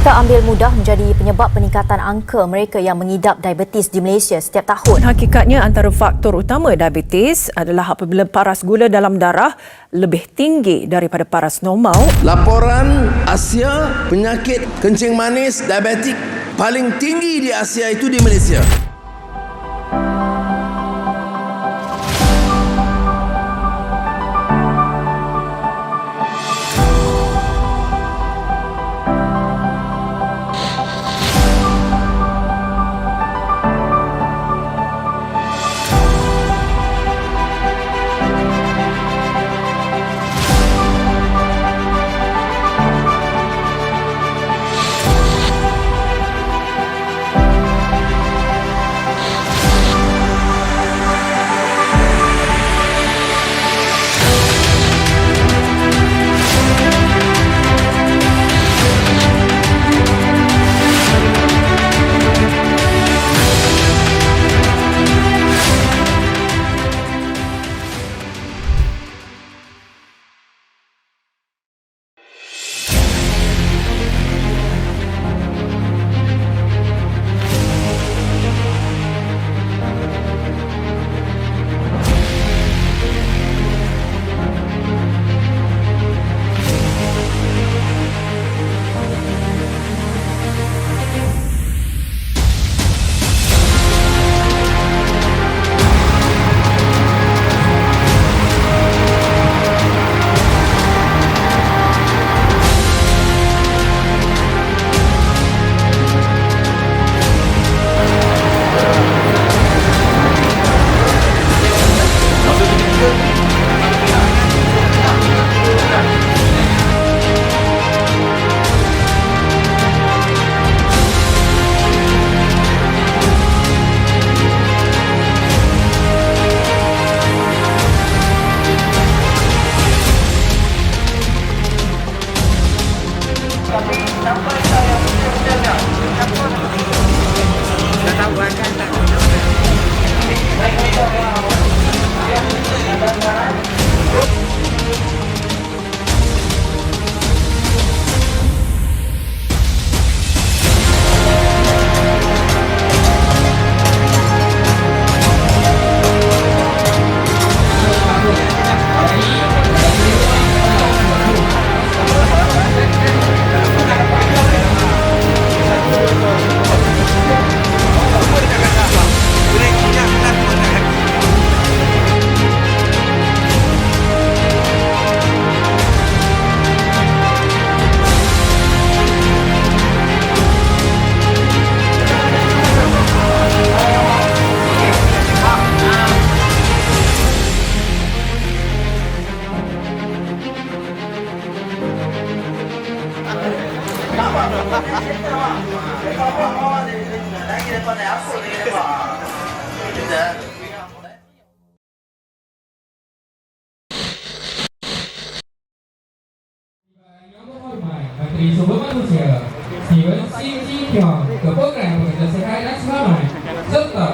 Kita ambil mudah menjadi penyebab peningkatan angka mereka yang mengidap diabetes di Malaysia setiap tahun. Hakikatnya antara faktor utama diabetes adalah apabila paras gula dalam darah lebih tinggi daripada paras normal. Laporan Asia penyakit kencing manis diabetik paling tinggi di Asia itu di Malaysia. Menteri Sumber Manusia Steven Sim Ji Kyong ke Program Pekerja Sihat dan Selamat serta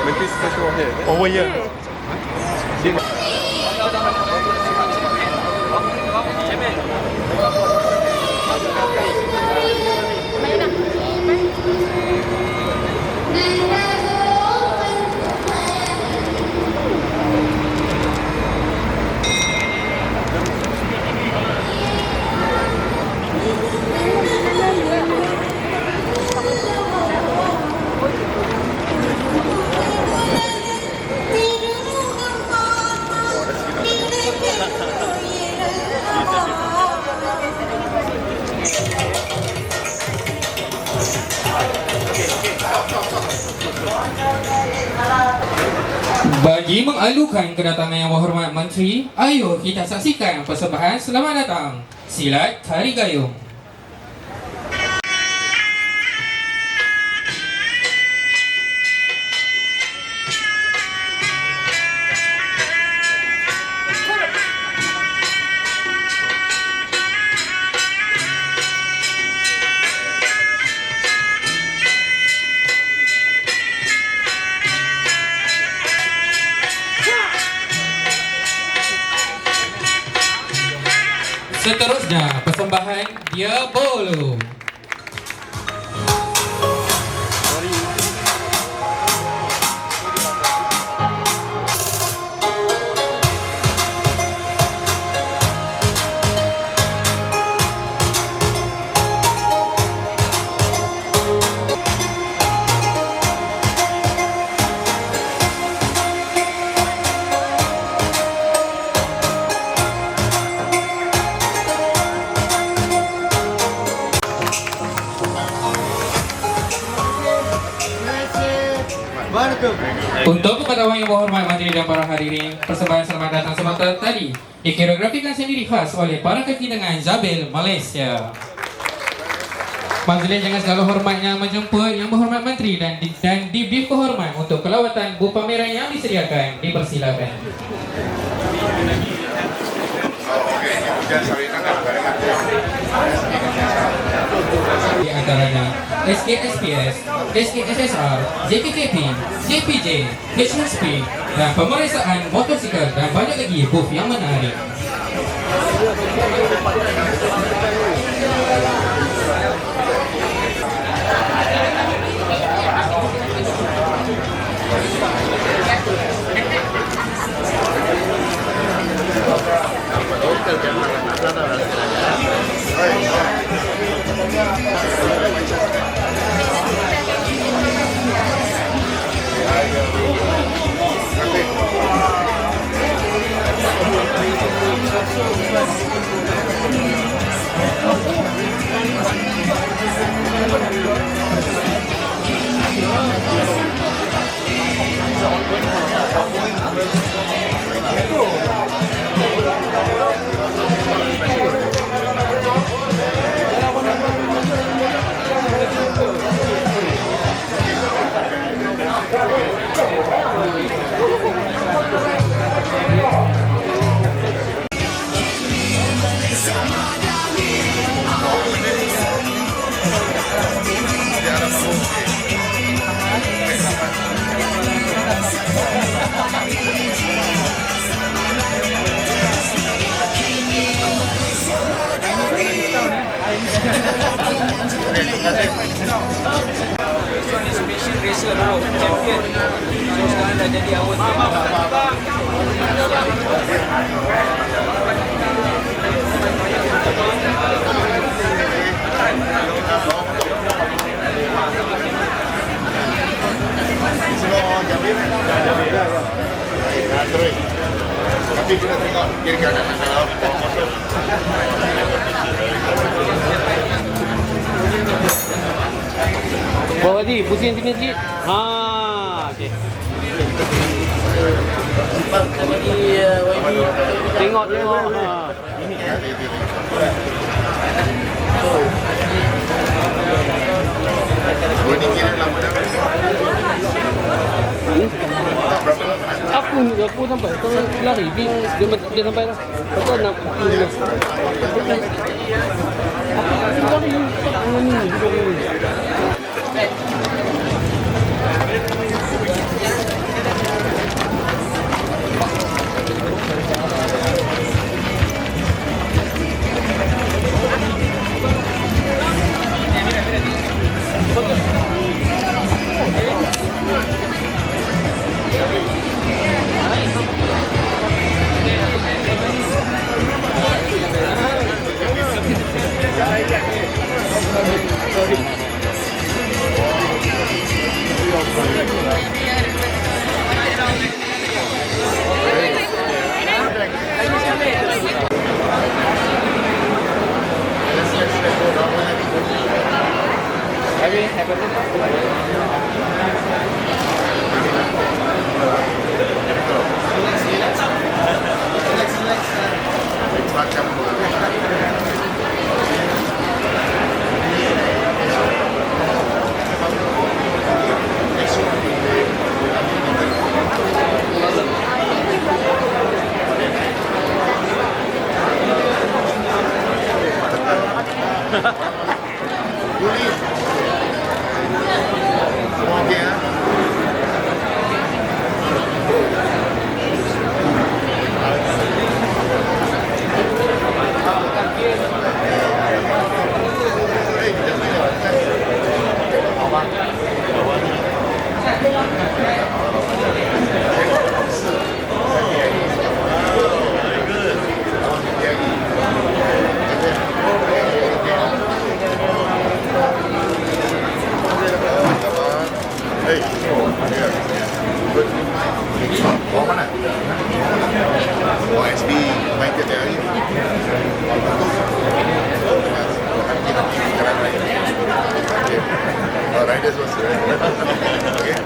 Menteri Special Head. Oh, ya. Bagi mengalukan kedatangan Yang Berhormat Menteri, ayo kita saksikan persembahan selamat datang silat tari gayung. Seterusnya, persembahan Diabolo. Untuk kepada yang berhormat Menteri dan para hadirin, persembahan selamat datang semata tadi dikoreografikan sendiri khas oleh para kaki tangan Zabil Malaysia. Majlis dengan segala hormatnya menjemput Yang Berhormat Menteri dan diberi kehormat untuk kelawatan buku pameran yang disediakan. Dipersilakan. Di antaranya SKSPS, SKSSR, JPKP, JPJ, HSP, dan pemeriksaan motosikal dan banyak lagi booth yang menarik. Tapi kita tengok kiri kanan kalau masuk. Bawah tadi, pusing sini sikit. Okey. Tengok. Ini kira lama dah. Aku sampai terus lari dia sampai lah. Betul nak OSB main tiap hari. Riders was okay.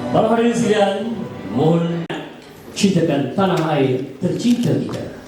Para hadirin sekalian, mohon cintakan tanah air tercinta kita.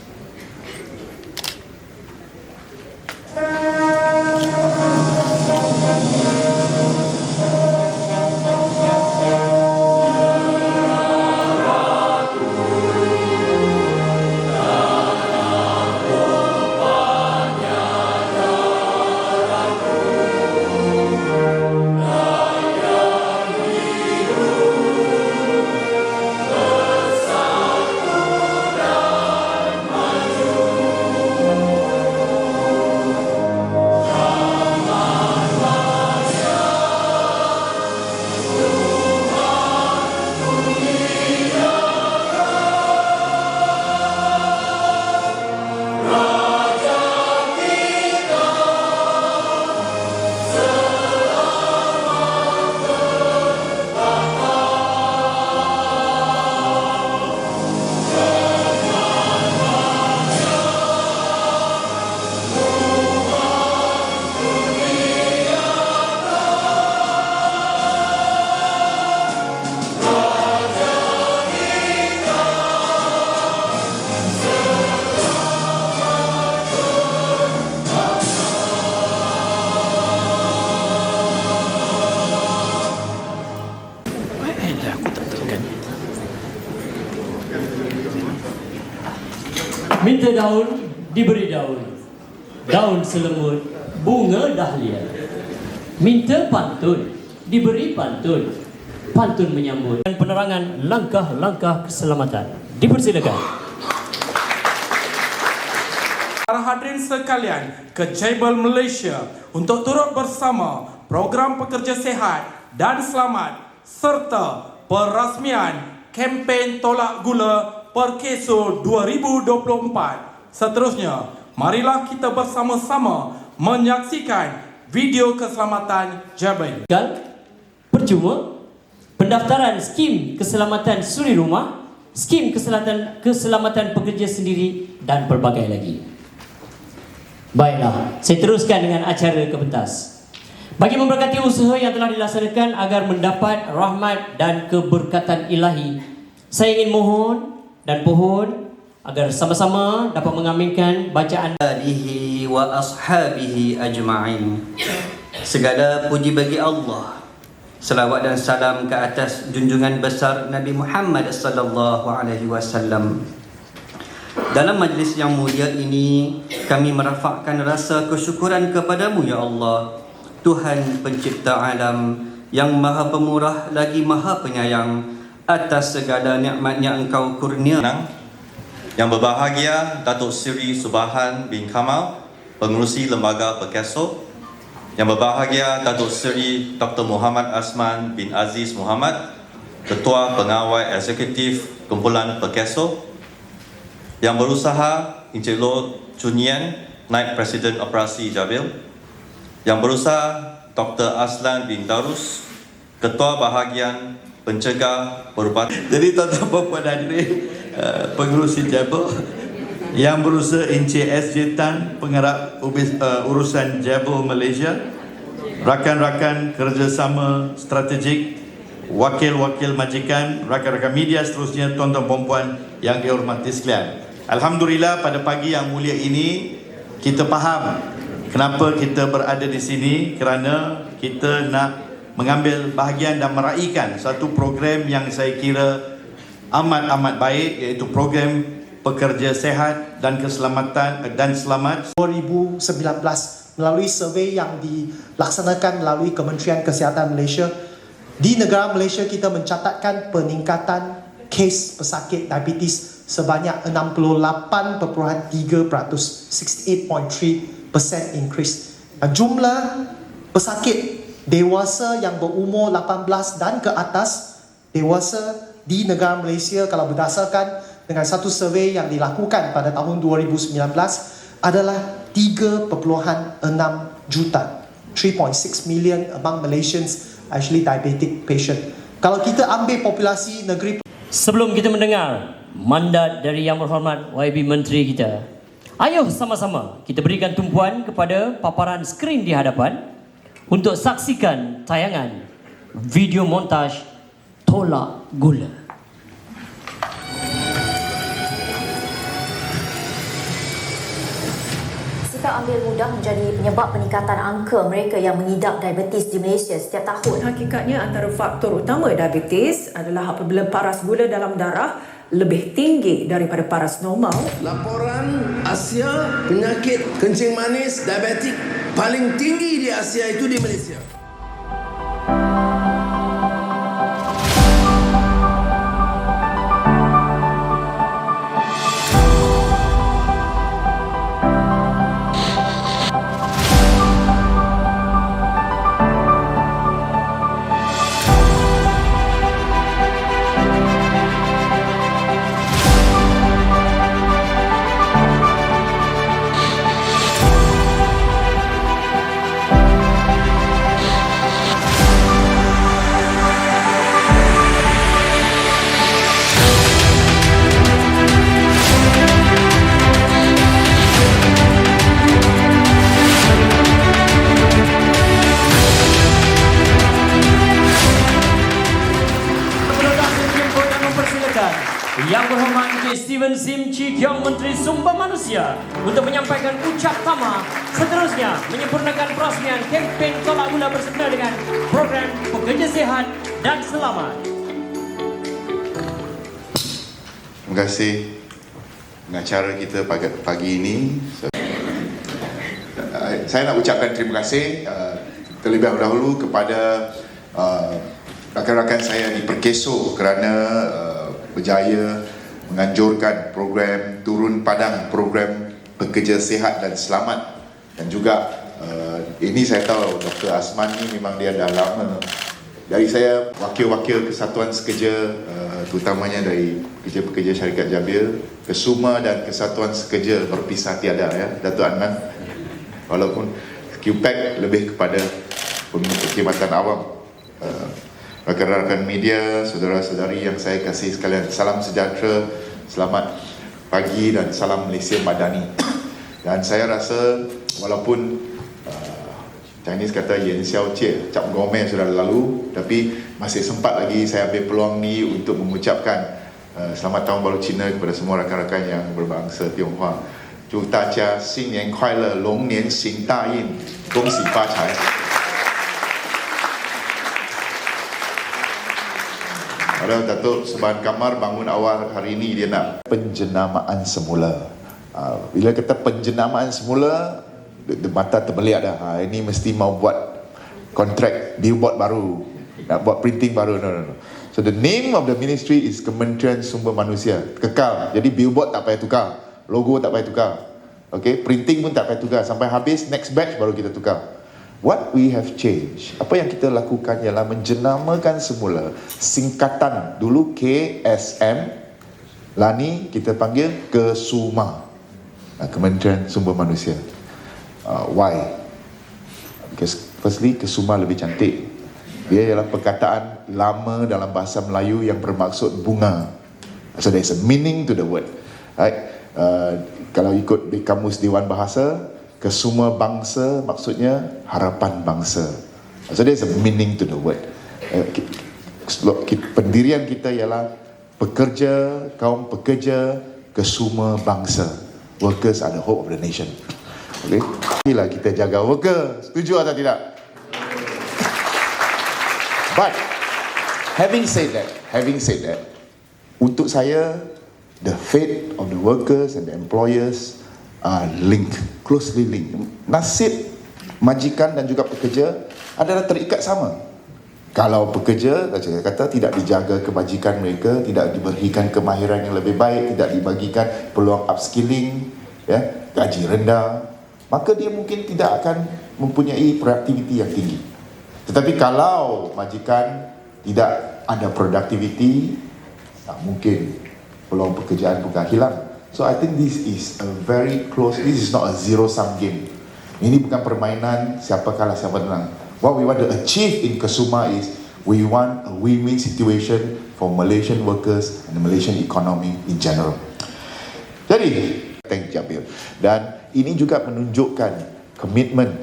Minta daun, diberi daun. Daun selemut, bunga dahlia. Minta pantun, diberi pantun. Pantun menyambut. Dan penerangan langkah-langkah keselamatan. Dipersilakan. Para hadirin sekalian ke Jebel Malaysia untuk turut bersama program pekerja sihat dan selamat serta perasmian kempen tolak gula Perkeso 2024. Seterusnya, marilah kita bersama-sama menyaksikan video keselamatan Jebel. Percuma, pendaftaran skim keselamatan suri rumah, skim keselamatan pekerja sendiri dan pelbagai lagi. Baiklah, saya teruskan dengan acara ke pentas. Bagi memberkati usaha yang telah dilaksanakan agar mendapat rahmat dan keberkatan ilahi, saya ingin mohon dan pohon agar sama-sama dapat mengaminkan bacaan alihi wa ashabihi ajma'in. Segala puji bagi Allah. Selawat dan salam ke atas junjungan besar Nabi Muhammad sallallahu alaihi wasallam. Dalam majlis yang mulia ini, kami merafakkan rasa kesyukuran kepadamu ya Allah, Tuhan pencipta alam yang maha pemurah lagi maha penyayang, atas segala nikmatnya engkau kurnia. Yang berbahagia Datuk Seri Subahan bin Kamal, Pengerusi Lembaga Perkeso. Yang berbahagia Datuk Seri Dr. Muhammad Asman bin Aziz Muhammad, Ketua Pengawal Eksekutif Kumpulan Perkeso. Yang berusaha Encik Loh Chun Yen, Naib Presiden Operasi Jabil. Yang berusaha Dr. Aslan bin Darus, Ketua Bahagian Pencegah Perubatan. Jadi tuan-tuan puan hadirin, pengurusi Jebel yang berusaha Encik SJ Tan, pengarah urusan Jebel Malaysia, rakan-rakan kerjasama strategik, wakil-wakil majikan, rakan-rakan media seterusnya, tuan-tuan dan puan yang dihormati sekalian. Alhamdulillah pada pagi yang mulia ini kita faham Kenapa kita berada di sini? Kerana kita nak mengambil bahagian dan meraihkan satu program yang saya kira amat baik, iaitu program pekerja sehat dan keselamatan dan selamat 2019 melalui survey yang dilaksanakan melalui Kementerian Kesihatan Malaysia. Di negara Malaysia kita mencatatkan peningkatan kes pesakit diabetes sebanyak 68.3%, 68.3% increase. Jumlah pesakit dewasa yang berumur 18 dan ke atas dewasa di negara Malaysia, kalau berdasarkan dengan satu survey yang dilakukan pada tahun 2019, adalah 3.6 juta. 3.6 million among Malaysians actually diabetic patient. Kalau kita ambil populasi negeri, Sebelum kita mendengar mandat dari Yang Berhormat YB Menteri kita, ayo sama-sama kita berikan tumpuan kepada paparan skrin di hadapan untuk saksikan tayangan video montaj Tolak Gula. Sikap ambil mudah menjadi penyebab peningkatan angka mereka yang mengidap diabetes di Malaysia setiap tahun. Hakikatnya antara faktor utama diabetes adalah apabila paras gula dalam darah lebih tinggi daripada paras normal. Laporan Asia penyakit kencing manis diabetik paling tinggi di Asia itu di Malaysia. Yang Berhormat Encik Steven Sim Chee Kiong, Menteri Sumber Manusia, untuk menyampaikan ucap tama, seterusnya menyempurnakan perasmian kempen Tolak Gula bersempena dengan program Pekerja Sihat dan Selamat. Terima kasih pengacara kita pagi ini. Saya nak ucapkan terima kasih terlebih dahulu kepada rakan-rakan saya di Perkeso kerana berjaya menganjurkan program turun padang program Pekerja Sihat dan Selamat. Dan juga ini saya tahu Dr. Asman ni memang dia dah lama. Dari saya wakil-wakil kesatuan sekerja terutamanya dari pekerja-pekerja syarikat Jabil, Kesuma dan Kesatuan Sekerja berpisah tiada ya Datuk Adnan. Walaupun QPAC lebih kepada perkhidmatan awam. Rakan-rakan media, saudara-saudari yang saya kasih sekalian, salam sejahtera, selamat pagi dan salam Malaysia Madani. Dan saya rasa walaupun Chinese kata Yen Xiao Jie, Cap Gomeh sudah lalu, tapi masih sempat lagi saya ambil peluang ni untuk mengucapkan selamat tahun baru Cina kepada semua rakan-rakan yang berbangsa Tionghoa. 祝大家新年快乐，龙年行大运，恭喜发财。 Kalau Datuk Subhan Kamar bangun awal hari ini dia nak penjenamaan semula. Bila kata penjenamaan semula, mata terbeliak dah. Ini mesti mau buat kontrak billboard baru, nak buat printing baru. No. So the name of the ministry is Kementerian Sumber Manusia. Kekal. Jadi billboard tak payah tukar, logo tak payah tukar. Okay, printing pun tak payah tukar. Sampai habis next batch baru kita tukar. What we have changed, apa yang kita lakukan ialah menjenamakan semula singkatan dulu KSM, lani kita panggil Kesuma, Kementerian Sumber Manusia. Why? Because firstly Kesuma lebih cantik. Dia ialah perkataan lama dalam bahasa Melayu yang bermaksud bunga. So there's a meaning to the word. Right? Kalau ikut di kamus Dewan Bahasa, Kesuma bangsa maksudnya harapan bangsa. So there's a meaning to the word. Pendirian kita ialah pekerja, kaum pekerja, kesuma bangsa. Workers are the hope of the nation. Okay? Inilah kita jaga worker. Setuju atau tidak? But having said that, untuk saya, the fate of the workers and the employers are linked, closely linked. Nasib majikan dan juga pekerja adalah terikat sama. Kalau pekerja, saya kata, tidak dijaga kebajikan mereka, tidak diberikan kemahiran yang lebih baik, tidak dibagikan peluang upskilling, ya, gaji rendah, maka dia mungkin tidak akan mempunyai produktiviti yang tinggi. Tetapi kalau majikan tidak ada produktiviti, mungkin peluang pekerjaan bukan hilang. So I think this is a very close, this is not a zero-sum game. Ini bukan permainan siapa kalah siapa menang. What we want to achieve in Kesuma is we want a win-win situation for Malaysian workers and the Malaysian economy in general. Jadi, thank Jabil. Dan ini juga menunjukkan komitmen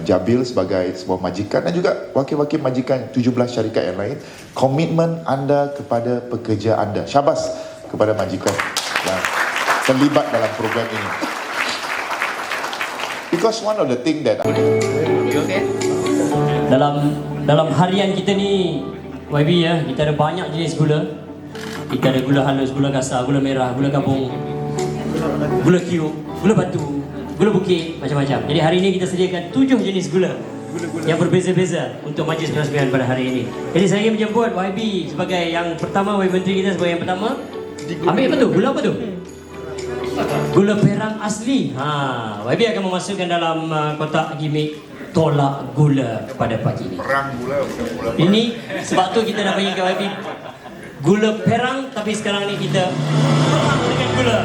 Jabil sebagai sebuah majikan dan juga wakil-wakil majikan 17 syarikat yang lain. Komitmen anda kepada pekerja anda. Syabas kepada majikan yang terlibat dalam program ini. Because one of the thing that dalam harian kita ni YB ya, kita ada banyak jenis gula. Kita ada gula halus, gula kasar, gula merah, gula kampung, gula kiuk, gula batu, gula bukit, macam-macam. Jadi hari ini kita sediakan 7 jenis gula yang berbeza-beza untuk majlis perasmian pada hari ini. Jadi saya ingin menjemput YB sebagai yang pertama, YB Menteri kita sebagai yang pertama. Ambil apa tu? Gula apa tu? Gula perang asli. YB akan memasukkan dalam kotak gimmick tolak gula pada pagi ini. perang gula, bukan gula. Ini sebab tu kita nak bagi ke YB gula perang, tapi sekarang ni kita perang dengan gula.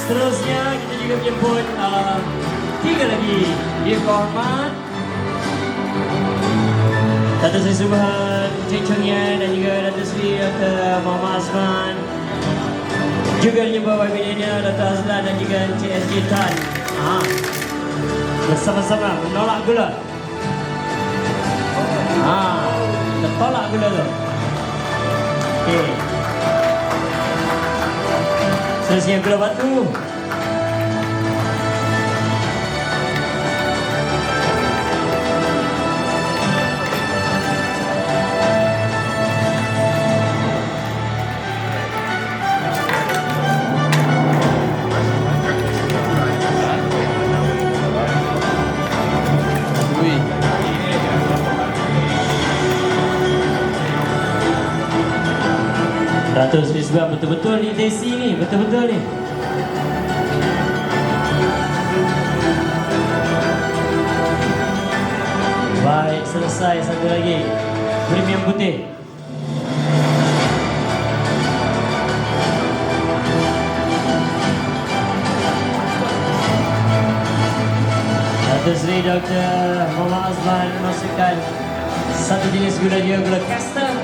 Seterusnya kita juga menjemput 3 lagi Dia Hormat, Datuk Seri Subhan, Cik Chong Yan dan juga Datuk Seri Dr. Muhammad Asman. Juga menyebut YB Daniel, Dr. Azlan dan juga Cik SJ Tan. Bersama-sama menolak gula. Kita tolak gula tu. Okey. Seterusnya gula batu. Datuk Seri Subhan betul-betul ni desi ni, betul-betul ni. Baik, selesai satu lagi. Premium putih. Datuk Seri Dr. Muhammad Azman masukkan satu jenis gula dia, gula caster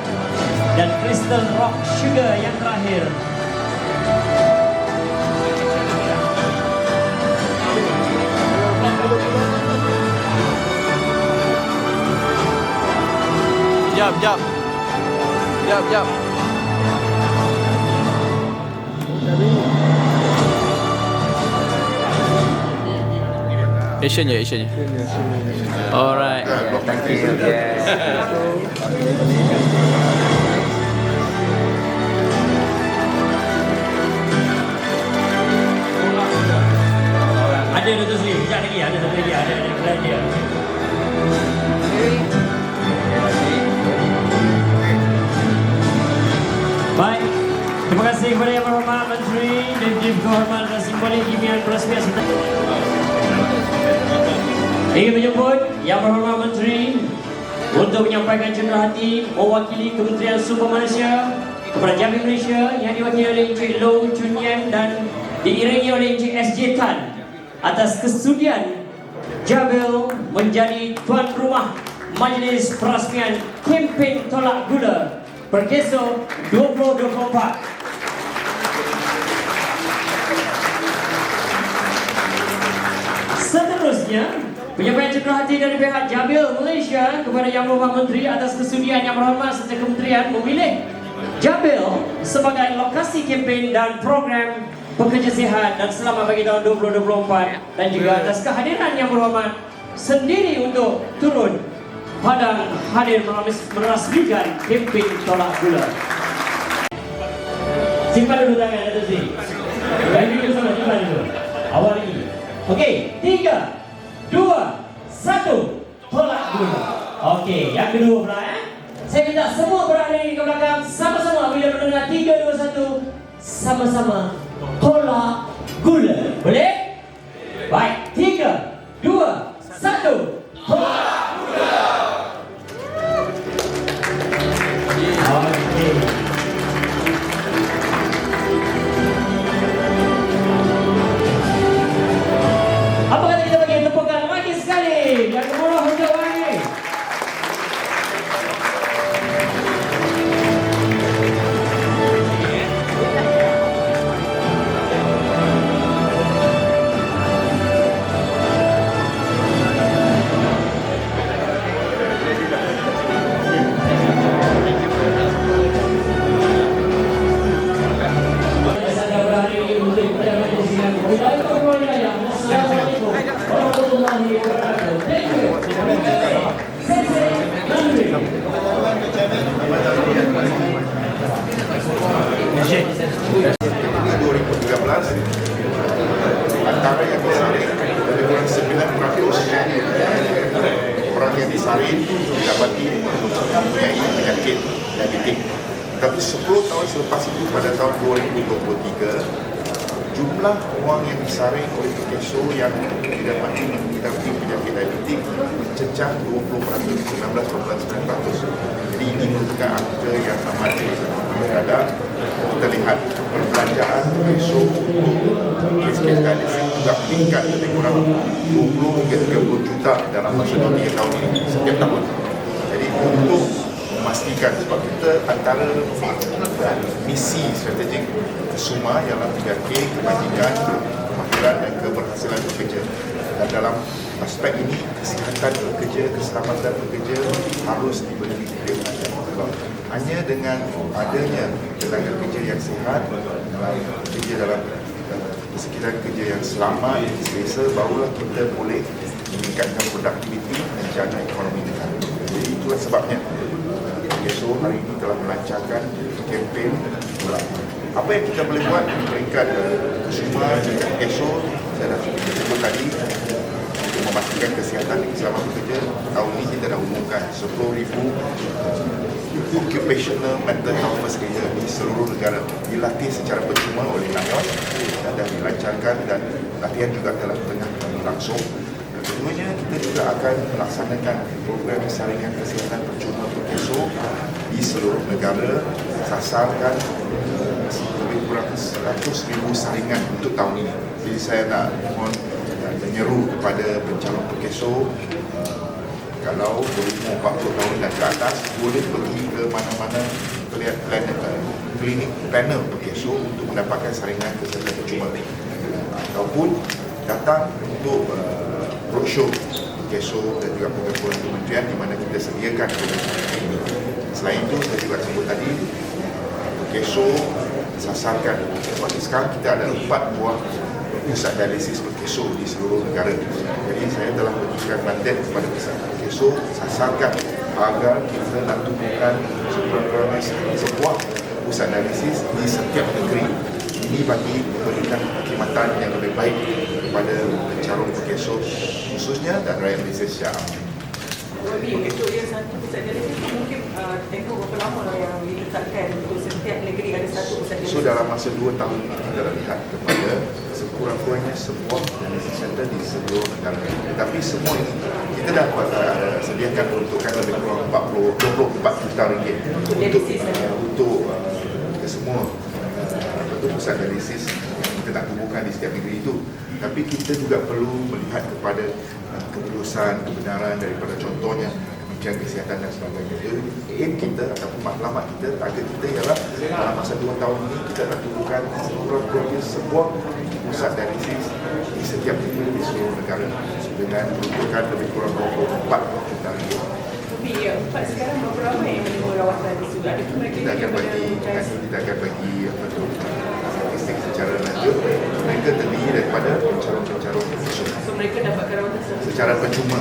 dan Crystal Rock Sugar yang terakhir. Jap. Action je. Alright. Thank you. Ada Datuk Seri, sekejap lagi, ada satu lagi, ada belanja. Baik, terima kasih kepada Yang Berhormat Menteri dan Tim Kehormatan dan Simbolik Gimian Perasmian Sultan. Ingin menjemput Yang Berhormat Menteri untuk menyampaikan cenderahati mewakili Kementerian Sumber Malaysia kepada Jabil Malaysia yang diwakili oleh Encik Low Chun Yan dan diiringi oleh Encik SJ Tan atas kesudian Jabil menjadi tuan rumah Majlis Perasmian Kempen Tolak Gula Perkeso 2024. Seterusnya, penyampaian cenderahati dari pihak Jabil Malaysia kepada Yang Berhormat Menteri atas kesudian Yang Berhormat serta Kementerian memilih Jabil sebagai lokasi kempen dan program pekerja sihat dan selamat bagi tahun 2024 dan juga atas kehadiran yang berhormat sendiri untuk turun padang hadir merasmikan kempen tolak gula. Simpan dulu tangan atas sini. Yang itu sama simpan dulu. Awal lagi. Okey, 3, 2, 1, tolak gula. Okey, yang kedua pula Saya minta semua berada ke belakang sama-sama bila mendengar 3, 2, 1 sama-sama tolak gula. Boleh? Baik, 3, 2, 1 tolak gula. Okey. Apa kata kita bagi tepukan lagi sekali yang kemudian untuk hari ini? Antara yang disaring lebih kurang 9% orang yang disaring didapati mempunyai penyakit diabetik. Tapi 10 tahun selepas itu pada tahun 2023 jumlah orang yang disaring oleh PKSO yang didapati mengidap penyakit diabetik mencecah 20%, 19,9%. Jadi ini merupakan angka yang amat terhadap kita lihat perbelanjaan PKSO kes-kes diabetik juga meningkat lebih kurang 20 hingga 30 juta dalam masa 2-3 tahun ini setiap tahun. Jadi untuk memastikan sebab kita antara misi strategik SUMA ialah 3K, kebajikan, kemahiran dan keberhasilan bekerja. Dan dalam aspek ini kesihatan bekerja, keselamatan bekerja harus diberi perhatian. Hanya dengan adanya tenaga kerja yang sihat, kerja dalam sekitar kerja yang selamat, selesa, barulah kita boleh meningkatkan produktiviti dan jana ekonomi negara. Jadi itulah sebabnya PKSO hari ini telah melancarkan kempen apa yang kita boleh buat di peringkat SUMA dan PKSO. Saya dah sebut tadi untuk memastikan kesihatan dan keselamatan bekerja. Tahun ini kita dah umumkan 10,000 occupational mental health first aider di seluruh negara dilatih secara percuma oleh NAOS dan dah dilancarkan dan latihan juga telah tengah berlangsung. Keduanya kita juga akan melaksanakan program saringan kesihatan percuma PKSO di seluruh negara, sasarkan lebih kurang 100,000 saringan untuk tahun ini. Jadi saya nak mohon menyeru kepada pencalon PKSO kalau berumur 40 tahun dan ke atas boleh pergi ke mana-mana klinik panel PKSO untuk mendapatkan saringan kesihatan percuma ataupun datang untuk roadshow PKSO dan juga program kementerian di mana kita sediakan ini. Selain itu saya juga sebut tadi PKSO sasarkan sebab sekarang kita ada 4 buah pusat dialisis PKSO di seluruh negara. Jadi saya telah berikan mandat kepada pusat PKSO sasarkan agar kita nak tumbuhkan sekurang-kurangnya sebuah pusat dialisis di setiap negeri. Ini bagi memberikan perkhidmatan yang lebih baik kepada pencalon PKSO khususnya dan rakyat Malaysia secara umum. Untuk yang satu pusat dialisis mungkin tempoh berapa lama yang diletakkan untuk setiap negeri ada satu pusat dialisis? So dalam masa 2 tahun ini kita dah lihat kepada sekurang-kurangnya sebuah dialisis center di seluruh negara. Tetapi semua ini kita dah sediakan peruntukan lebih kurang 24 juta ringgit untuk semua pusat dialisis yang kita nak tumbuhkan di setiap negeri itu. Tapi kita juga perlu melihat kepada keputusan, kebenaran daripada contohnya Kementerian Kesihatan dan sebagainya. Jadi aim kita ataupun matlamat kita, target kita ialah dalam masa 2 tahun ini kita nak tumbuhkan sekurang-kurangnya sebuah pusat dialisis di setiap negeri di seluruh negara dengan peruntukan lebih kurang 24 juta ringgit. YB yang 4 sekarang berapa ramai yang menerima rawatan di situ? Adakah mereka Kita akan bagi apa tu statistik secara lanjut. Mereka terdiri daripada pencarut-pencarut profesional. So mereka dapatkan rawatan Secara percuma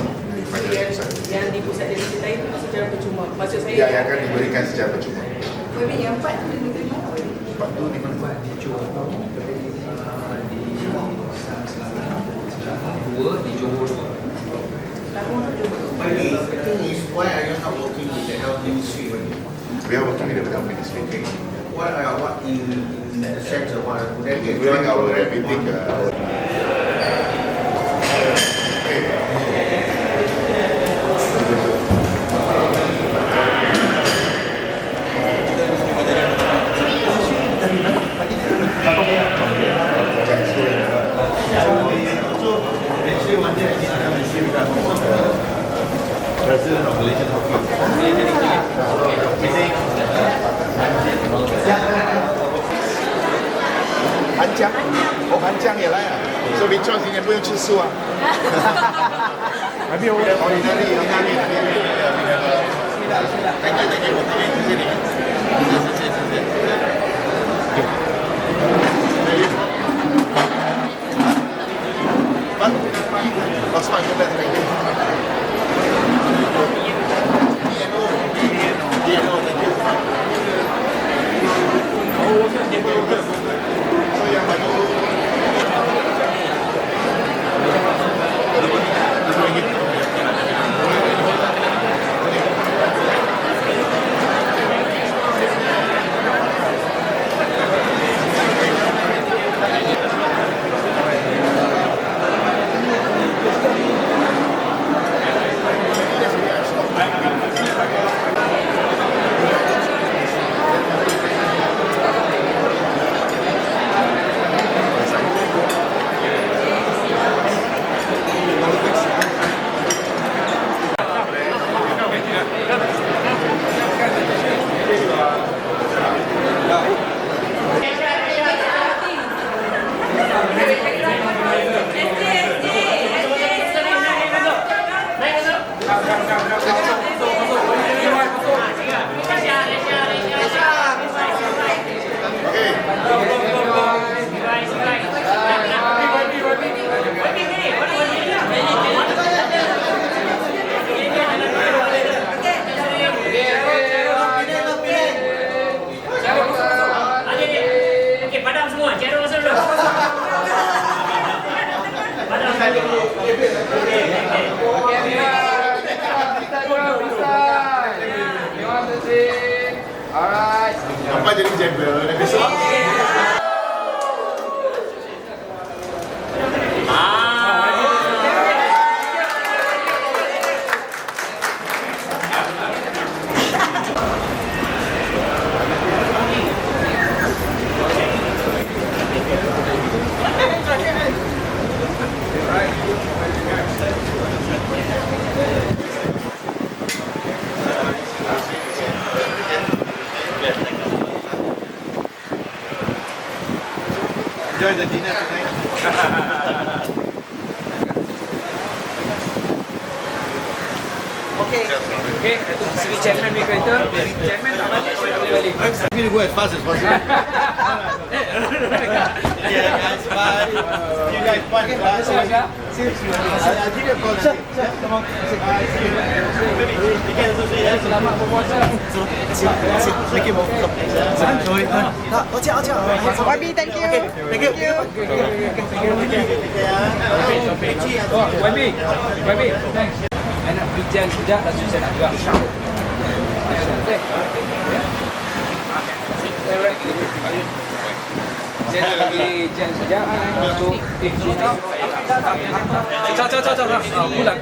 pada pusat. yang di pusat diabetes lain itu secara percuma. Maksud saya Yang akan diberikan secara percuma. YB yang 4 tu di mana? Sebab tu di mana? Di Johor. Why are you not working with the health ministry? We are working with the health ministry. What in the sense of what would that get? During our everything. President of Malaysian Hockey. Hancang? Oh, hancang ya lah ya. So, Victor 今年不用吃素啊？还没有ordinary。Osman, go back. Alright. Apa jadi jebel dah besok? Enjoy the dinner tonight. Okay, itu sini chairman ni kereta. Chairman tak balik, saya boleh balik. I'm going to go as fast as possible. Yeah, guys, bye. You guys, bye. I'll give you a call. Sure. Come on. Selamat berpuasa. Thank you, Bob. YB, thank you. Thank you. YB, thanks. Anak bijan sejak dan susah nak gerak. Saya nak lagi bijan sejak untuk sini. Pulang.